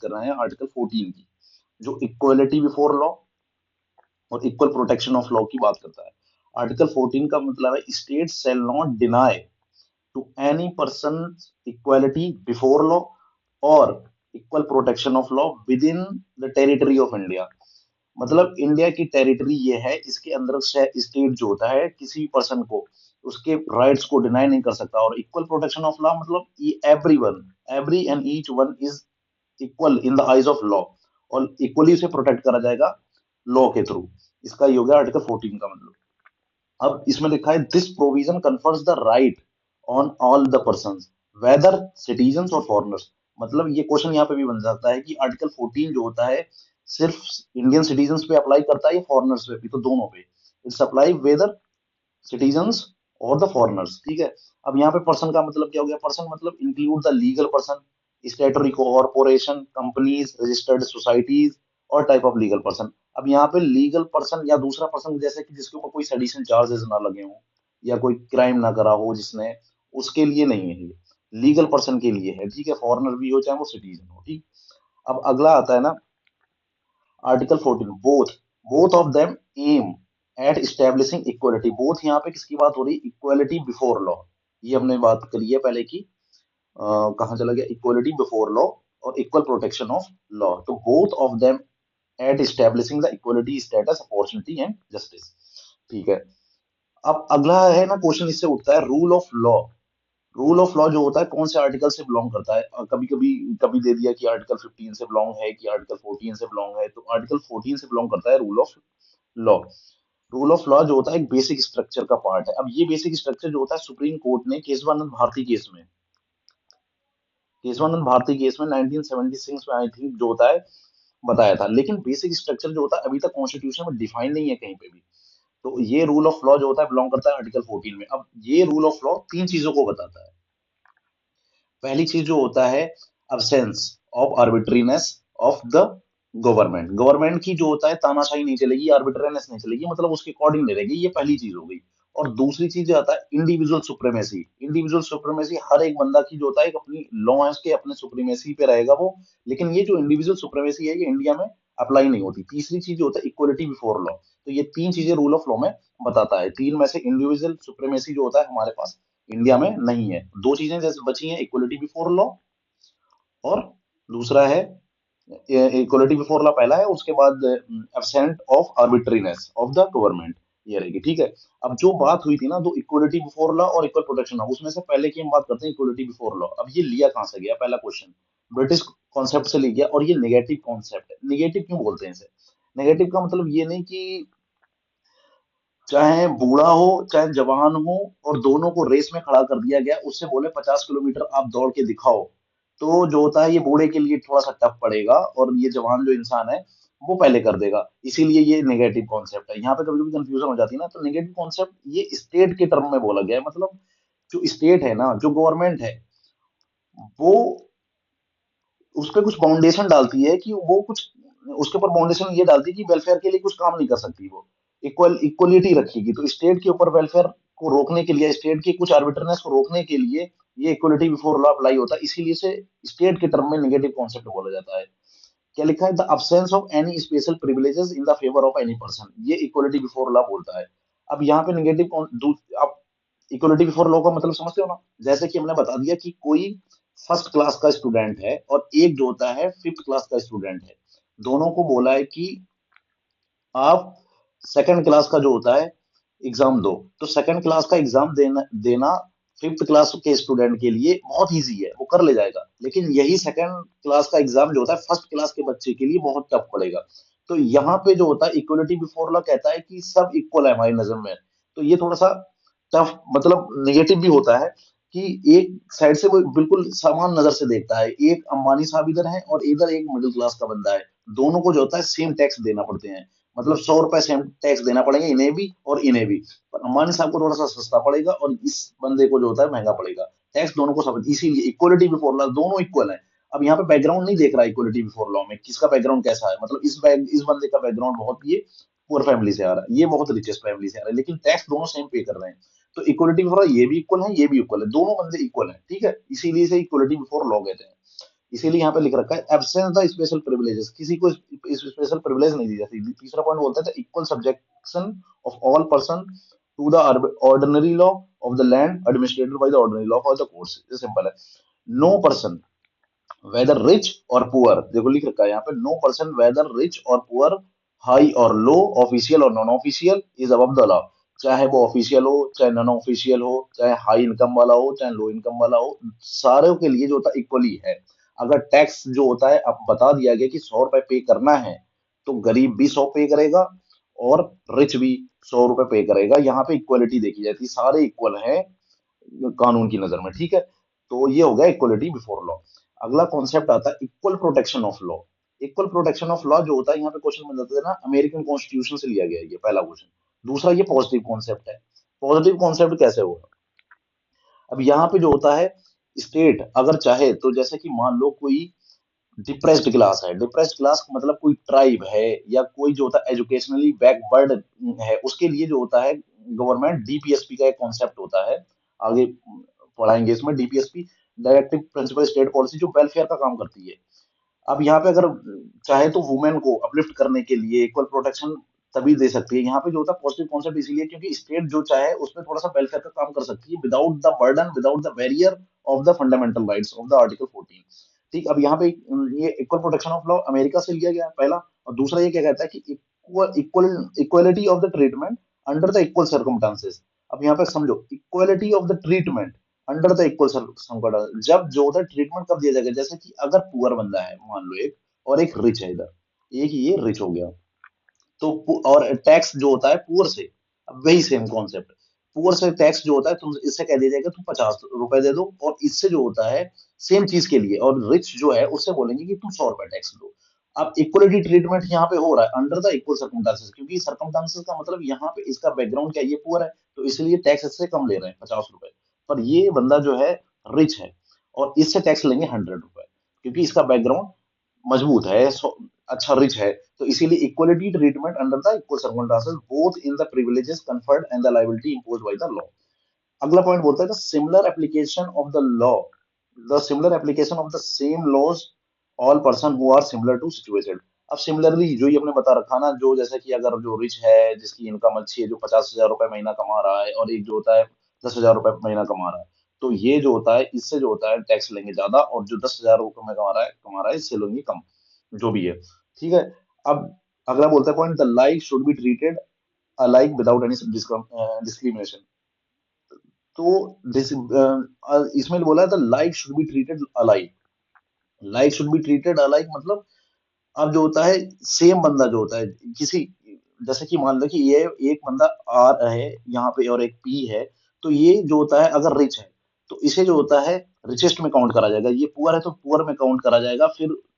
कर रहे हैं आर्टिकल 14 की, जो इक्वलिटी बिफोर लॉ और इक्वल प्रोटेक्शन ऑफ लॉ की बात करता है। आर्टिकल 14 का मतलब है state shall not deny to any person equality before law और equal protection of law within the territory of India. मतलब इंडिया की टेरिटरी ये है, इसके अंदर स्टेट जो होता है किसी भी पर्सन को उसके राइट्स को डिनाई नहीं कर सकता। और इक्वल प्रोटेक्शन ऑफ लॉ मतलब everyone, every and each one is equal in the eyes of law, और इक्वली उसे प्रोटेक्ट करा जाएगा लॉ के थ्रू। इसका ये हो गया आर्टिकल 14 का मतलब। अब इसमें लिखा है this provision confers the right on all the person whether citizen और फॉरनर्स। मतलब ये क्वेश्चन यहाँ पे भी बन जाता है कि आर्टिकल 14 जो होता है सिर्फ इंडियन सिटीजन पे अप्लाई करता है या फॉरनर्स पे भी, तो दोनों पे इट्स अप्लाई वेदर सिटीजन्स और द फॉरनर्स। ठीक है। अब यहाँ पे पर्सन का मतलब क्या हो गया? पर्सन मतलब include the legal person, स्टेटरी corporation, companies, registered societies और टाइप ऑफ लीगल पर्सन। अब यहाँ पे लीगल पर्सन या दूसरा पर्सन जैसे कि जिसके ऊपर कोई सेडिशन चार्जेस ना लगे हों या कोई क्राइम ना करा हो जिसने, उसके लिए नहीं है ये, लीगल पर्सन के लिए है। ठीक है, फॉरनर भी हो चाहे वो सिटीजन हो। ठीक। अब अगला आता है ना article 14, both both of them aim at establishing equality. Both यहाँ पे किसकी बात हो रही है? Equality before law. ये हमने बात करी है पहले की। कहाँ चला गया? इक्वलिटी बिफोर लॉ और इक्वल प्रोटेक्शन ऑफ लॉ। तो both of them at establishing the equality status opportunity and justice. ठीक है। अब अगला है ना क्वेश्चन, इससे उठता है rule of law. Rule of law जो होता है कौन से आर्टिकल से बिलोंग करता है? कभी कभी कभी दे दिया कि आर्टिकल 15 से बिलोंग है कि आर्टिकल 14 से बिलोंग है, तो आर्टिकल 14 से बिलोंग करता है rule of law. Rule of law जो होता है एक बेसिक स्ट्रक्चर का पार्ट है। अब ये बेसिक स्ट्रक्चर जो होता है सुप्रीम कोर्ट ने केशवानंद भारती केस में, केशवानंद भारती केस में 1976 में आई थिंक जो होता है बताया था। लेकिन बेसिक स्ट्रक्चर जो होता है अभी तक कॉन्स्टिट्यूशन में डिफाइन नहीं है कहीं पे भी। तो ये रूल ऑफ लॉ जो होता है बिलोंग करता है आर्टिकल 14 में। अब ये रूल ऑफ लॉ तीन चीजों को बताता है। पहली चीज जो होता है absence of arbitrariness of the government. Government की जो होता है तानाशाही नहीं चलेगी, आर्बिट्रीनेस नहीं चलेगी, मतलब उसके अकॉर्डिंग नहीं रहेगी। ये पहली चीज हो गई। और दूसरी चीज जो आता है इंडिविजुअल सुप्रीमेसी। इंडिविजुअल सुप्रीमेसी हर एक बंदा की जो होता है एक अपनी लॉ है उसके अपने सुप्रीमेसी पे रहेगा वो। लेकिन ये जो इंडिविजुअल सुप्रीमेसी है ये इंडिया में अप्लाई नहीं होती। तीसरी चीज जो होता है इक्वलिटी बिफोर लॉ। तो ये तीन चीजें रूल ऑफ लॉ में बताता है। तीन में से इंडिविजुअल सुप्रीमेसी जो होता है हमारे पास इंडिया में नहीं है। दो चीजें जैसे बची हैं, इक्वलिटी बिफोर लॉ और दूसरा है इक्वलिटी बिफोर लॉ पहला है, उसके बाद absent of arbitrariness of the government, ये रहेगी। ठीक है। अब जो बात हुई थी ना दो, इक्वलिटी बिफोर लॉ और इक्वल प्रोटेक्शन लॉ, उसमें से पहले की हम बात करते हैं इक्वलिटी बिफोर लॉ। अब ये लिया कहां से गया? पहला क्वेश्चन ब्रिटिश कॉन्सेप्ट से लिया गया, और ये नेगेटिव कॉन्सेप्ट है। नेगेटिव क्यों बोलते हैं इसे? नेगेटिव का मतलब ये नहीं कि चाहे बूढ़ा हो चाहे जवान हो और दोनों को रेस में खड़ा कर दिया गया, उससे बोले 50 किलोमीटर आप दौड़ के दिखाओ, तो जो होता है ये बूढ़े के लिए थोड़ा सा टफ पड़ेगा और ये जवान जो इंसान है वो पहले कर देगा। इसीलिए ये नेगेटिव कॉन्सेप्ट है। यहाँ पे कभी कभी कंफ्यूजन हो जाती है ना, तो नेगेटिव कॉन्सेप्ट ये स्टेट के टर्म में बोला गया है। मतलब जो स्टेट है ना, जो गवर्नमेंट है, वो उस पर कुछ बाउंडेशन डालती है कि वो कुछ, उसके ऊपर बाउंडेशन ये डालती है कि वेलफेयर के लिए कुछ काम नहीं कर सकती वो, इक्वलिटी रखेगी। तो स्टेट के ऊपर वेलफेयर को रोकने के लिए, स्टेट की कुछ आर्बिट्रनेस को रोकने के लिए ये इक्वलिटी बिफोर लॉ अप्लाई होता है। इसीलिए से स्टेट के टर्म में नेगेटिव कॉन्सेप्ट बोला जाता है। क्या लिखा है? The absence of any special privileges in the favour of any person, ये इक्वलिटी बिफोर लॉ बोलता है। अब यहाँ पे नेगेटिव, आप इक्वलिटी बिफोर लॉ का मतलब समझते हो ना? जैसे कि हमने बता दिया कि कोई फर्स्ट क्लास का स्टूडेंट है और एक जो होता है फिफ्थ क्लास का स्टूडेंट है, दोनों को बोला है कि आप सेकंड क्लास का जो होता है एग्जाम दो। तो सेकंड क्लास का एग्जाम देना देना फिफ्थ क्लास के स्टूडेंट के लिए बहुत इजी है, वो कर ले जाएगा। लेकिन यही सेकंड क्लास का एग्जाम जो होता है फर्स्ट क्लास के बच्चे के लिए बहुत टफ पड़ेगा। तो यहाँ पे जो होता है इक्वलिटी बिफोर लॉ कहता है कि सब इक्वल है हमारी नजर में। तो ये थोड़ा सा टफ मतलब निगेटिव भी होता है कि एक साइड से वो बिल्कुल समान नजर से देखता है। एक अंबानी साहब इधर है और इधर एक मिडिल क्लास का बंदा है, दोनों को जो होता है सेम टैक्स देना पड़ते हैं। मतलब 100 रुपए सेम टैक्स देना पड़ेगा इन्हें भी और इन्हें भी। पर अंबानी साहब को थोड़ा सा सस्ता पड़ेगा और इस बंदे को जो होता है महंगा पड़ेगा। टैक्स दोनों को सब, इसीलिए इक्वलिटी बिफोर लॉ दोनों इक्वल है। अब यहाँ पे बैकग्राउंड नहीं देख रहा इक्वलिटी बिफोर लॉ में किसका बैकग्राउंड कैसा है। मतलब इस बंदे का बैकग्राउंड बहुत ये पुअर फैमिली से आ रहा है, ये बहुत रिचेस्ट फैमिली से आ रहा है, लेकिन टैक्स दोनों सेम पे कर रहे हैं। तो इक्वलिटी बिफोर ये भी इक्वल है, ये भी इक्वल है, दोनों बंदे इक्वल है। ठीक है, इसीलिए से इक्वलिटी बिफोर लॉ कहते हैं। इसीलिए यहाँ पे लिख रखा है एब्सेंस द स्पेशल प्रिविलेजेस, किसी को स्पेशल प्रिविलेज नहीं दी जाती। तीसरा पॉइंट बोलता है equal subjection of all person to the ordinary law of the land administered by the ordinary law for the courts. ये सिंपल है। नो पर्सन वेदर रिच और पुअर, देखो लिख रखा है यहाँ पे, नो पर्सन वेदर रिच और पुअर, हाई और लो, ऑफिशियल और non official, is above the law. चाहे वो ऑफिशियल हो, चाहे नॉन ऑफिशियल हो, चाहे हाई इनकम वाला हो, चाहे लो इनकम वाला हो, सारों के लिए जो होता है इक्वली है। अगर टैक्स जो होता है अब बता दिया गया कि 100 रुपए पे करना है, तो गरीब भी 100 पे करेगा और रिच भी 100 रुपए पे करेगा। यहाँ पे इक्वलिटी देखी जाती है, सारे इक्वल हैं कानून की नजर में, ठीक है। तो ये हो गया इक्वलिटी बिफोर लॉ। अगला कॉन्सेप्ट आता है equal protection of law. Equal protection of law जो होता है, यहाँ पे क्वेश्चन बन जाता है ना, अमेरिकन कॉन्स्टिट्यूशन से लिया गया है ये पहला क्वेश्चन। दूसरा ये पॉजिटिव कॉन्सेप्ट है। पॉजिटिव कॉन्सेप्ट कैसे होगा? अब यहाँ पे जो होता है, स्टेट अगर चाहे तो, जैसे कि मान लो कोई डिप्रेस्ड क्लास है, डिप्रेस्ड क्लास मतलब कोई ट्राइब है या कोई जो होता है एजुकेशनली बैकवर्ड है, उसके लिए जो होता है गवर्नमेंट डीपीएसपी का एक कॉन्सेप्ट होता है, आगे पढ़ाएंगे इसमें। DPSP directive principle state policy, जो वेलफेयर का काम करती है। अब यहाँ पे अगर चाहे तो वुमेन को अपलिफ्ट करने के लिए इक्वल प्रोटेक्शन तभी दे सकती है। यहाँ पे जो होता है पॉजिटिव कॉन्सेप्ट इसीलिए क्योंकि स्टेट जो चाहे उसमें थोड़ा सा वेलफेयर का काम कर सकती है, without the burden, without the barrier of the fundamental rights of the article 14। ठीक, अब यहाँ पे ये equal protection of law America से लिया गया है पहला। और दूसरा ये क्या कहता है कि equal equal equality of the treatment under the equal circumstances. अब यहाँ पे समझो, equality of the treatment under the equal संकट, जब जो होता है ट्रीटमेंट कब दिया जाएगा, जैसे कि अगर पुअर बंदा है मान लो एक, और एक रिच है इधर, एक ये रिच हो गया, तो और टैक्स जो होता है पुअर से, अब वही सेम कॉन्सेप्ट, पुअर से टैक्स जो होता है तुम इससे कह दिया जाएगा तुम 50 रुपए दे दो, और इससे जो होता है सेम चीज के लिए, और रिच जो है उससे बोलेंगे कि तुम 100 रुपए टैक्स दो। अब इक्वलिटी ट्रीटमेंट यहाँ पे हो रहा है अंडर द इक्वल सर्कमस्टांसेस, क्योंकि सर्कमस्टांसेस का मतलब यहाँ पे इसका बैकग्राउंड क्या है, ये पुअर है तो इसलिए टैक्स इससे कम ले रहे हैं 50 रुपए, पर ये बंदा जो है रिच है और इससे टैक्स लेंगे 100 रुपए, क्योंकि इसका बैकग्राउंड मजबूत है, अच्छा रिच है। तो इसीलिए equality treatment under the equal circumstances both in the privileges conferred and the liability imposed by the law. अगला पॉइंट बोलता है the similar application of the law, the similar application of the same laws all person who are similar to situated. अब similarly जो ये हमने बता रखा ना, जो जैसे कि अगर जो रिच है जिसकी इनकम अच्छी है, जो 50,000 रुपए महीना कमा रहा है, और एक जो होता है 10,000 रुपए महीना कमा रहा है, तो ये जो होता है इससे जो होता है टैक्स लेंगे ज्यादा, और जो 10,000 रुपए में कमा रहा है इससे लेंगे कम, जो भी है, ठीक है। अब अगला बोलता है point, the like should be treated alike without any discrimination. तो इसमें बोला है the like should be treated alike, like should be treated alike मतलब, अब जो होता है सेम बंदा जो होता है किसी, जैसे कि मान लो कि ये एक बंदा आर है यहाँ पे और एक पी है, तो ये जो होता है अगर रिच है तो इसे जो होता है रिचेस्ट में काउंट करा जाएगा, ये पुअर है तो पुअर में काउंट करा जाएगा, फिर